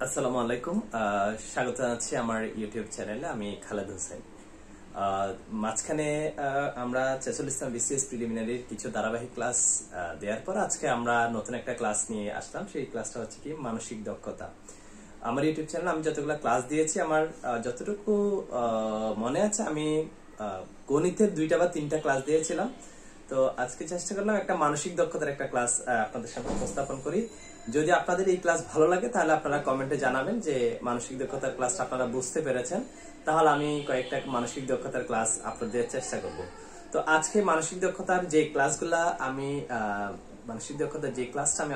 আসসালামু আলাইকুম। স্বাগত জানাচ্ছি আমার ইউটিউব চ্যানেলে। আমি খালেদ হোসেন। মাঝখানে আমরা 46তম বিসিএস প্রিলিমিনারির কিছু ধারাবাহিক ক্লাস দেওয়ার পর আজকে আমরা নতুন একটা ক্লাস নিয়ে আসলাম। সেই ক্লাসটা হচ্ছে কি মানসিক দক্ষতা। আমার ইউটিউব চ্যানেলে আমি যতগুলো ক্লাস দিয়েছি, আমার যতটুকু মনে আছে, আমি গণিতের 2টা বা 3টা ক্লাস দিয়েছিলাম। তো আজকে চেষ্টা করলাম একটা মানসিক দক্ষতার একটা ক্লাস আপনাদের সামনে উপস্থাপন করি। যদি আপনাদের এই ক্লাস ভালো লাগে তাহলে আপনারা কমেন্টে জানাবেন যে মানসিক দক্ষতার ক্লাসটা আপনারা বুঝতে পেরেছেন। তাহলে আমি কয়েকটা মানসিক দক্ষতার ক্লাস আপনাদের চেষ্টা করব। তো আজকে মানসিক দক্ষতার যে ক্লাসগুলা আমি মানসিক দক্ষতার যে ক্লাসটা আমি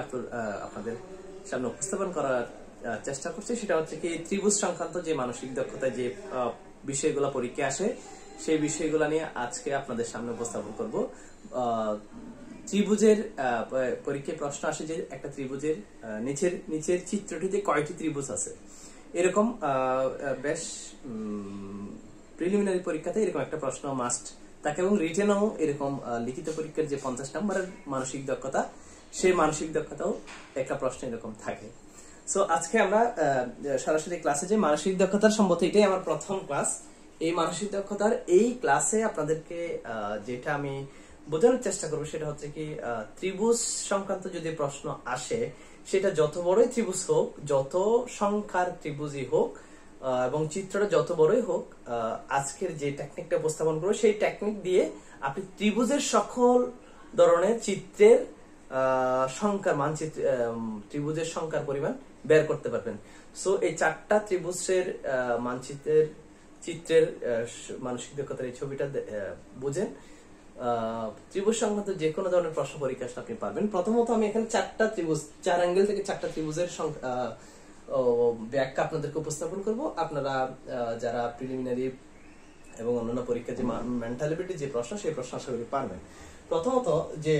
আপনাদের সামনে উপস্থাপন করার চেষ্টা করছি, সেটা হচ্ছে কি ত্রিভুজ সংক্রান্ত যে মানসিক দক্ষতায় যে বিষয়গুলো পরীক্ষা আসে, সেই বিষয়গুলো নিয়ে আজকে আপনাদের সামনে উপস্থাপন করব। ত্রিভুজের পরীক্ষায় প্রশ্ন আসে যে একটা ত্রিভুজের নিচের চিত্রটিতে কয়টি ত্রিভুজ আছে, এরকম বেশ প্রিলিমিনারি পরীক্ষাতে এরকম একটা প্রশ্ন মাস্ট থাকে, এবং রিটেনও এরকম লিখিত পরীক্ষার যে 50 নম্বরের মানসিক দক্ষতা, সেই মানসিক দক্ষতাও একটা প্রশ্ন এরকম থাকে। সো আজকে আমরা সরাসরি ক্লাসে যে মানসিক দক্ষতার সম্বন্ধে, এটাই আমার প্রথম ক্লাস। এই মানসিক দক্ষতার এই ক্লাসে আপনাদেরকে যেটা আমি বোঝানোর চেষ্টা করবো সেটা হচ্ছে কি ত্রিভুজ সংক্রান্ত যদি প্রশ্ন আসে, সেটা যত বড়ই ত্রিভুজ হোক, যত সংখ্যার ত্রিভুজই হোক, এবং চিত্রটা যত বড়ই হোক, আজকের যে টেকনিকটা উপস্থাপন করবো সেই টেকনিক দিয়ে আপনি ত্রিভুজের সকল ধরনের চিত্রের সংখ্যার মানচিত্র, ত্রিভুজের সংখ্যার পরিমাণ বের করতে পারবেন। সো এই 4টা ত্রিভুজের চিত্রের মানসিক দক্ষতার এই ছবিটা বুঝেন, ত্রিভুজ সংক্রান্ত যে কোনো ধরনের প্রশ্ন পরীক্ষা আপনি পারবেন। প্রথমত আমি এখানে 4টা ত্রিভুজ, 4 অ্যাঙ্গেল থেকে 4টা ত্রিভুজের ব্যাখ্যা আপনাদেরকে উপস্থাপন করব। আপনারা যারা প্রিলিমিনারি এবং অন্যান্য পরীক্ষা যে মেন্টালিটি যে প্রশ্ন, সেই প্রশ্ন আশা করি পারবেন। প্রথমত যে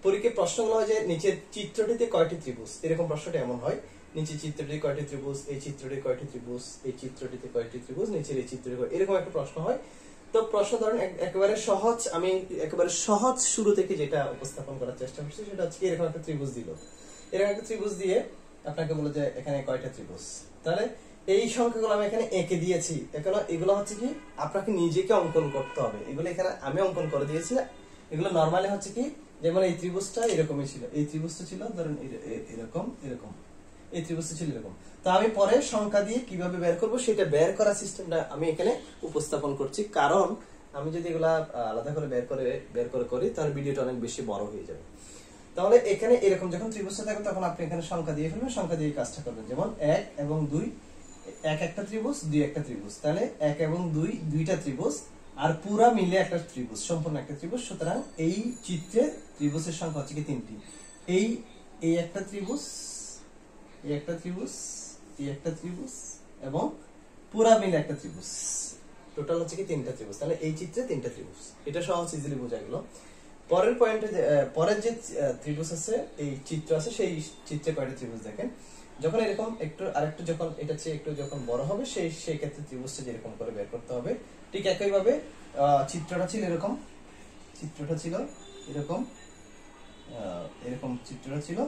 পরীক্ষার প্রশ্নগুলো হয় যে নিচের চিত্রটিতে কয়টি ত্রিভুজ, এরকম প্রশ্নটা এমন হয়, নিচের চিত্রটিতে কয়টি ত্রিভুজ, এই চিত্রটিতে কয়টি ত্রিভুজ, এই চিত্রটিতে কয়টি ত্রিভুজ, নিচের এই চিত্রটিতে, এরকম একটা প্রশ্ন হয়। তো প্রশ্ন ধরেন একেবারে সহজ, আমি একেবারে সহজ শুরু থেকে যেটা উপস্থাপন করার চেষ্টা করছি সেটা হচ্ছে এরকম একটা ত্রিভুজ দিল, এরকম একটা ত্রিভুজ দিয়ে আপনাকে বলে যে এখানে কয়টা ত্রিভুজ, তাহলে এই সংখ্যাগুলো আমি এখানে এঁকে দিয়েছি। এগুলো হচ্ছে কি আপনাকে নিজেকে অঙ্কন করতে হবে, এগুলো এখানে আমি অঙ্কন করে দিয়েছি। এগুলো নরমালি হচ্ছে কি, যেমন এই ত্রিভুজটা এরকমই ছিল, এই ত্রিভুজটা ছিল ধরেন এরকম এরকম, এই ত্রিভুজটা ছিল এরকম। তো আমি পরে সংখ্যা দিয়ে কিভাবে বের করব সেটা বের করার সিস্টেমটা আমি এখানে উপস্থাপন করছি, কারণ আমি যদি এগুলা আলাদা করে বের করে করি তাহলে ভিডিওটা অনেক বেশি বড় হয়ে যাবে। তাহলে এখানে এরকম যখন ত্রিভুজটা থাকবে তখন আপনি এখানে সংখ্যা দিয়ে ফেলবেন, সংখ্যা দিয়ে কাজটা করবেন। যেমন 1 এবং 2, 1 একটা ত্রিভুজ, 2 একটা ত্রিভুজ, তাহলে 1 এবং 2 দুইটা ত্রিভুজ, আর পুরা মিলে একটা ত্রিভুজ, সম্পূর্ণ একটা ত্রিভুজ। সুতরাং এই চিত্রে ত্রিভুজের সংখ্যা হচ্ছে কি 3টি। এই একটা ত্রিভুজ, এই একটা ত্রিভুজ, এই একটা ত্রিভুজ, এবং পুরা মিলে একটা ত্রিভুজ, টোটাল হচ্ছে কি 3টা ত্রিভুজ। তাহলে এই চিত্রে 3টা ত্রিভুজ, এটা সহজ ইজিলি বোঝা গেল। পরের পয়েন্টে পরের যে ত্রিভুজ আছে, এই চিত্র আছে, সেই চিত্রে কয়টা ত্রিভুজ দেখেন। যখন এরকম একটু আরেকটু, যখন এটা চেয়ে একটু যখন বড় হবে, সেই ক্ষেত্রে ত্রিভুজটা যেরকম করে বের করতে হবে। ঠিক একই ভাবে চিত্রটা ছিল এরকম, চিত্রটা ছিল এরকম, এরকম চিত্রটা ছিল।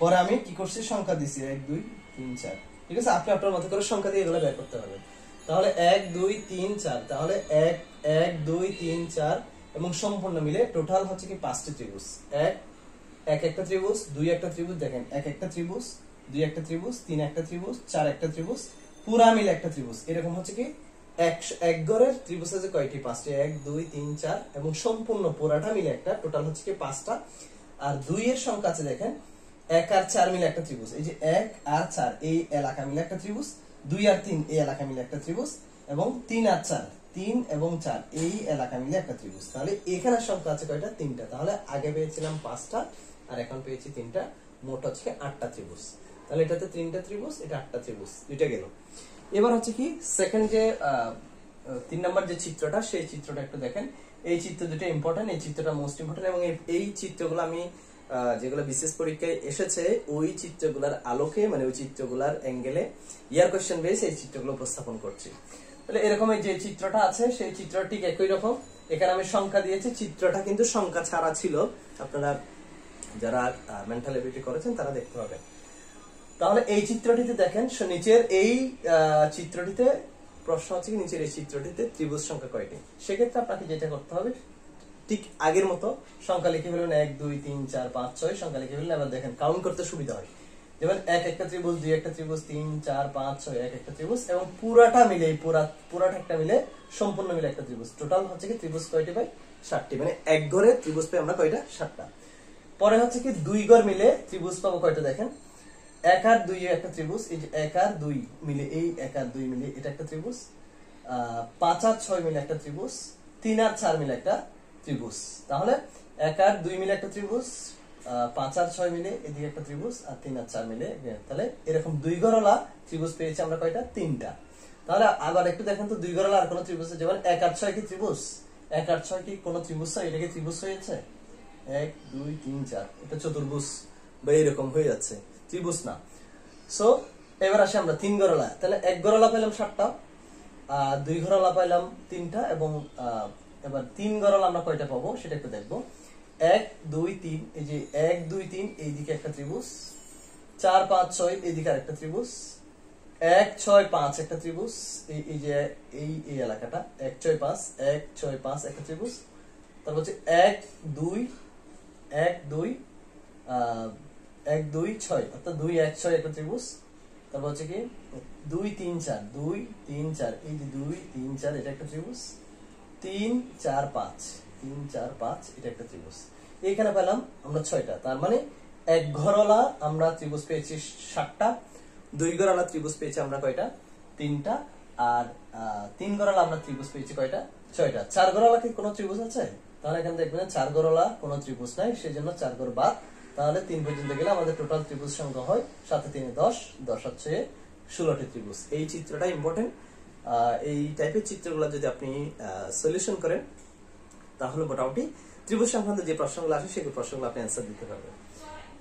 পরে আমি কি করছি, সংখ্যা দিছি 1 2 3 4। ঠিক আছে, আপনি আপনার মতো করে সংখ্যা দিয়ে এগুলো বের করতে পারবেন। তাহলে 1 2 3 4, তাহলে 1 2 3 4 এবং সম্পূর্ণ মিলে টোটাল হচ্ছে কি 5টি ত্রিভুজ। 1 একটা ত্রিভুজ, 2 একটা ত্রিভুজ, দেখেন 1 একটা ত্রিভুজ, 2 একটা ত্রিভুজ, 3 একটা ত্রিভুজ, 4 একটা ত্রিভুজ, পুরা মিলে একটা ত্রিভুজ। এরকম হচ্ছে কি এক গড়ের ত্রিভুজ আছে কয়টি, 5টি। 1 2 3 4 এবং সম্পূর্ণ পুরাটা মিলে একটা, টোটাল হচ্ছে কি 5টা। আর 2 এর সংখ্যা আছে দেখেন, 1 আর 4 মিলে একটা ত্রিভুজ, এই যে 1 আর 4 এই এলাকা মিলে একটা ত্রিভুজ, 2 আর 3 এই এলাকা মিলে একটা ত্রিভুজ, এবং 3 আর 4, 3 এবং 4 এই এলাকা মিলে একটা ত্রিভুজ। তাহলে এখানে সংখ্যা আছে কয়টা, 3টা। তাহলে আগে পেয়েছিলাম 5টা আর এখন পেয়েছি 3টা, মোট হচ্ছে 8টা ত্রিভুজ। তাহলে এটাতে 3টা ত্রিভুজ, এটা 8টা ত্রিভুজ, দুইটা গেল। এবার হচ্ছে কি সেকেন্ড যে 3 নম্বর যে চিত্রটা, সেই চিত্রটা একটু দেখেন। এই চিত্র দুটো ইম্পর্টেন্ট, এই চিত্রটা মোস্ট ইম্পর্টেন্ট, এবং এই চিত্রগুলো আমি যেগুলো বিশেষ পরীক্ষায় এসেছে ওই চিত্রগুলোর আলোকে, মানে ওই চিত্রগুলোর অ্যাঙ্গেলে ইয়ার কোশ্চেন বেস এই চিত্রগুলো উপস্থাপন করছি। তাহলে এরকম যে চিত্রটা আছে, সেই চিত্রটা ঠিক একই রকম। এখানে আমি সংখ্যা দিয়েছি, চিত্রটা কিন্তু সংখ্যা ছাড়া ছিল, আপনারা যারা মেন্টাল এবিলিটি করেছেন তারা দেখতে পাবেন। তাহলে এই চিত্রটিতে দেখেন, নিচের এই চিত্রটিতে প্রশ্ন হচ্ছে কি নিচের এই চিত্রটিতে ত্রিভুজ সংখ্যা কয়টি। সেক্ষেত্রে আপনাকে যেটা করতে হবে ঠিক আগের মতো সংখ্যা লিখে ফেলবেন, 1 2 3 4 5 6 সংখ্যা লিখে ফেলবেন। এবার দেখেন কাউন্ট করতে সুবিধা হয়, যেমন 1 একটা ত্রিভুজ, 2 একটা ত্রিভুজ, 3 4 5 6 1 একটা ত্রিভুজ, এবং পুরাটা মিলে এই পুরাটা একটা মিলে সম্পূর্ণ মিলে একটা ত্রিভুজ। টোটাল হচ্ছে কি ত্রিভুজ কয়টি পাই? 7টি। মানে এক ঘরে ত্রিভুজ পাই আমরা কয়টা? 7টা। পরে হচ্ছে কি 2 ঘর মিলে ত্রিভুজ পাবো কয়টা? দেখেন 1 আর 2 একটা ত্রিভুজ, এই যে 1 আর 2 মিলে, এই 1 আর 2 মিলে এটা একটা ত্রিভুজ, 5 আর 6 মিলে একটা ত্রিভুজ, 3 আর 4 মিলে একটা ত্রিভুজ। তাহলে 1 আর 2 মিলে একটা ত্রিভুজ, 5 আর 6 মিলে এদিকে একটা ত্রিভুজ, আর 3 আর 4 মিলে। তাহলে এরকম 2 ঘরওয়ালা ত্রিভুজ পেয়েছি আমরা কয়টা? 3টা। তাহলে আবার একটু দেখেন তো 2 ঘরওয়ালা আর কোন ত্রিভুজ, যেমন 1 আর 6 কি ত্রিভুজ? 1 আর 6 কি কোন ত্রিভুজ? এটা কি ত্রিভুজ হয়েছে? 1 2 3 4, এটা চতুর্ভুজ বা এরকম হয়ে যাচ্ছে, ত্রিভুজ না। সো এবার আসি আমরা 3 ঘরওয়ালা। তাহলে 1 ঘরওয়ালা পেলাম 7টা, 2 ঘরওয়ালা পাইলাম 3টা, এবং এবার 3 ঘরওয়ালা আমরা কয়টা পাবো সেটা একটু দেখবো। 1 2 3, এই যে 1 2 3 এইদিকে একটা ত্রিভুজ, 4 5 6 এইদিকে আরেকটা ত্রিভুজ, 1 6 5 একটা ত্রিভুজ, এই যে এই এলাকাটা 1 6 5 1 6 5 একটা ত্রিভুজ। তারপর হচ্ছে 1 2 1 2 1 2 6, অর্থাৎ 2 1 6 একটা ত্রিভুজ। তারপর হচ্ছে কি 2 3 4 2 3 4, এই যে 2 3 4 এটা একটা ত্রিভুজ, 3 4 5 3 4 5 এটা একটা ত্রিভুজ। এইখানে পেলাম আমরা 6টা। তার মানে 1 ঘরওয়ালা আমরা ত্রিভুজ পেয়েছি 7টা, 2 ঘরওয়ালা ত্রিভুজ পেয়েছি আমরা কয়টা? 3টা, আর 3 ঘরওয়ালা আমরা ত্রিভুজ পেয়েছি কয়টা? 6টা। 4 ঘরওয়ালা কি কোনো ত্রিভুজ আছে? তাহলে এখানে দেখবেন 4 ঘরওয়ালা কোনো ত্রিভুজ নাই, সেজন্য 4 ঘর বাদ। তাহলে 3 পর্যন্ত গেলে আমাদের টোটাল ত্রিভুজ সংখ্যা হয় 7 3 10, 10 হচ্ছে 16টি ত্রিভুজ। এই চিত্রটা ইম্পর্টেন্ট। এই টাইপের চিত্রগুলো যদি আপনি সলিউশন করেন তাহলে মোটামুটি ত্রিভুজ সংক্রান্ত যে প্রশ্নগুলো আসে সেই প্রশ্নগুলো আপনি অ্যান্সার দিতে পারবেন।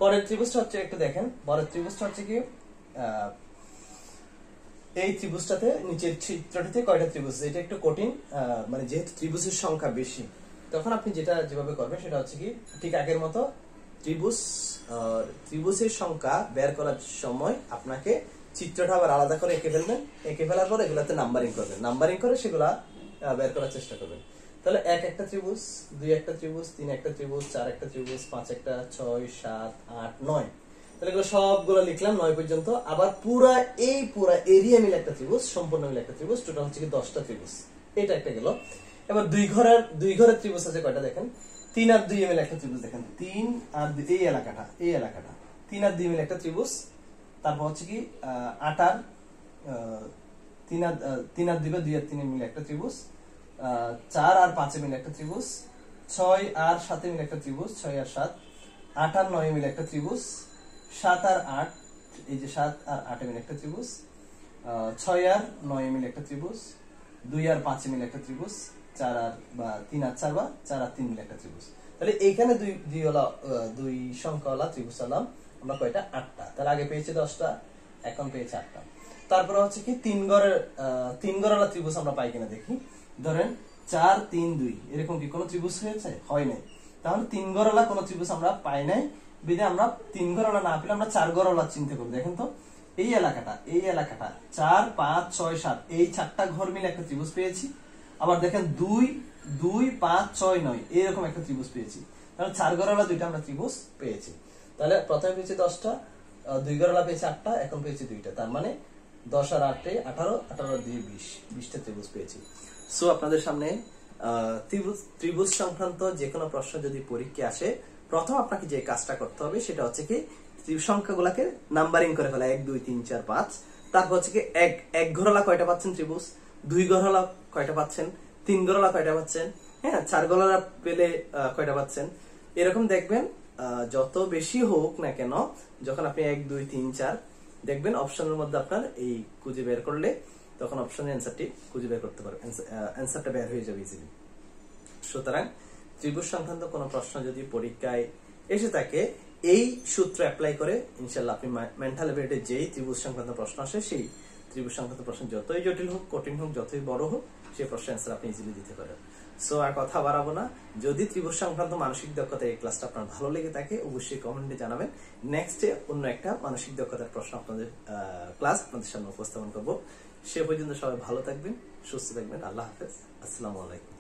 পরের ত্রিভুজটা হচ্ছে একটু দেখেন, পরের ত্রিভুজটা হচ্ছে কি এই ত্রিভুজটাতে নিচের চিত্রটিতে কয়টা ত্রিভুজ? এটা একটু কঠিন, মানে যেহেতু ত্রিভুজের সংখ্যা বেশি, তখন আপনি যেভাবে করবেন সেটা হচ্ছে কি ঠিক আগের মতো ত্রিভুজের সংখ্যা বের করার সময় আপনাকে চিত্রটা আবার আলাদা করে এঁকে ফেলবেন। এঁকে ফেলার পর এগুলাতে নাম্বারিং করবেন, নাম্বারিং করে সেগুলা বের করার চেষ্টা করবেন। তাহলে 1 একটা ত্রিভুজ, 2 একটা ত্রিভুজ, 3 একটা ত্রিভুজ, 4 একটা ত্রিভুজ, 5 একটা, 6 7 8 9। তাহলে এগুলো সবগুলো লিখলাম 9 পর্যন্ত। আবার পুরা এরিয়া মিলে একটা ত্রিভুজ, সম্পূর্ণ মিলে একটা ত্রিভুজ, টোটাল হচ্ছে কি 10টা ত্রিভুজ। এটা একটা গেল। এবার 2 ঘরের ত্রিভুজ আছে কয়টা? দেখেন 3 আর 2 মিলে একটা ত্রিভুজ। দেখেন 3 আর 2, এই এলাকাটা 3 আর 2 মিলে একটা ত্রিভুজ। তারপর হচ্ছে কি 8 আর 3 আর 2 2 আর 3 মিলে একটা ত্রিভুজ, 4 আর 5 মিলে একটা ত্রিভুজ, 6 আর 7 মিলে একটা ত্রিভুজ, 6 আর 7, 8 আর 9 মিলে একটা ত্রিভুজ, 7 আর 8, এই যে 7 আর 8 মিলে একটা ত্রিভুজ, 6 আর 9 মিলে একটা ত্রিভুজ, 2 আর 5 মিলে একটা ত্রিভুজ, 4 আর 3 আর 4 বা 4 আর 3 মিলে একটা ত্রিভুজ। তাহলে এইখানে দুই সংখ্যাওয়ালা ত্রিভুজ আলাম আমরা কয়টা? 8টা। তাহলে আগে পেয়েছি 10টা, এখন পেয়েছি 8টা। তারপরে হচ্ছে কি 3 ঘরওয়ালা ত্রিভুজ আমরা পাই কিনা দেখি। ধরেন 4 3 2, এরকম কি কোনো ত্রিভুজ হয়েছে? হয় নাই। তাহলে 3 ঘরওয়ালা কোনো ত্রিভুজ আমরা পাই নাই, বিধে আমরা 3 ঘরওয়ালা না পেলে আমরা 4 ঘরওয়ালা চিন্তা করব। দেখেন তো এই এলাকাটা 4 5 6 7, এই 4টা ঘর মিলে একটা ত্রিভুজ পেয়েছি। আবার দেখেন 2 2 5 6 9, এরকম একটা ত্রিভুজ পেয়েছি। তাহলে 4 ঘরওয়ালা দুইটা আমরা ত্রিভুজ পেয়েছি। তাহলে প্রথমে পেয়েছি 10টা, 2 ঘরওয়ালা পেয়েছি 8টা, এখন পেয়েছি 2টা। তার মানে 10 আর 8 18, 18 আর 2 20, 20টা ত্রিভুজ পেয়েছি। সো আপনাদের সামনে ত্রিভুজ সংক্রান্ত যে কোনো প্রশ্ন যদি পরীক্ষায় আসে, প্রথম আপনাকে যে কাজটা করতে হবে সেটা হচ্ছে কি সংখ্যাগুলোকে নাম্বারিং করে ফেলা, 1 2 3 4 5। তারপর হচ্ছে কি এক ঘরওয়ালা কয়টা পাচ্ছেন ত্রিভুজ, 2 ঘরওয়ালা কয়টা পাচ্ছেন, 3 ঘরওয়ালা কয়টা পাচ্ছেন, হ্যাঁ 4 ঘরওয়ালা পেলে কয়টা পাচ্ছেন। এরকম দেখবেন যত বেশি হোক না কেন, যখন আপনি 1 2 3 4 দেখবেন অপশনের মধ্যে আপনার এই খুঁজে বের করলে তখন অপশনের অ্যান্সারটি খুঁজে বের করতে পারবেন, অ্যান্সারটা বের হয়ে যাবে ইজিলি। সুতরাং ত্রিভুজ সংক্রান্ত কোনো প্রশ্ন যদি পরীক্ষায় এসে থাকে, এই সূত্র অ্যাপ্লাই করে ইনশাআল্লাহ আপনি মেন্টাল এবিলিটি যেই ত্রিভুজ সংক্রান্ত প্রশ্ন আসে, সেই ত্রিভুজ সংক্রান্ত প্রশ্ন যতই জটিল হোক, কঠিন হোক, যতই বড় হোক, সেই প্রশ্নের অ্যান্সার আপনি ইজিলি দিতে পারেন। সো আর কথা বাড়াবো না। যদি ত্রিভুজ সংক্রান্ত মানসিক দক্ষতা এই ক্লাসটা আপনার ভালো লেগে থাকে অবশ্যই কমেন্টে জানাবেন। নেক্সটে অন্য একটা মানসিক দক্ষতার প্রশ্ন আপনাদের ক্লাস আপনাদের সামনে উপস্থাপন করব। সে পর্যন্ত সবাই ভালো থাকবেন, সুস্থ থাকবেন। আল্লাহ হাফেজ, আসসালামু আলাইকুম।